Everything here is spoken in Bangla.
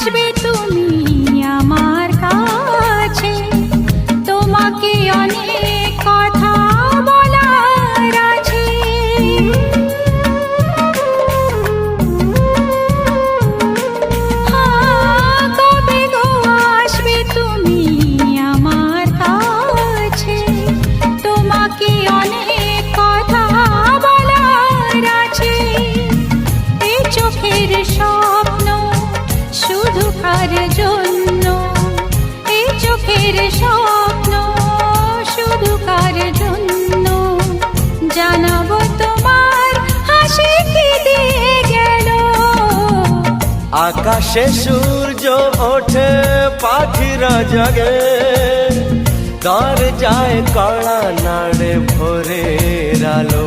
আসবে তুমি আমার কাছে, তোমাকে অনেক কথা বলার আছে। কবে গো আসবে তুমি আমার কাছে, তোমাকে অনেক কথা বলার আছে। এই চোখের স্বপ্ন শুধু কার জন্য, এই চোখের স্বপ্ন শুধু কার জন্য, জানাবো তোমার হাসি কি দিয়ে গেল। আকাশে সূর্য ওঠে পাখিরা জাগে, দরজায় কড়া নাড়ে ভোরের আলো।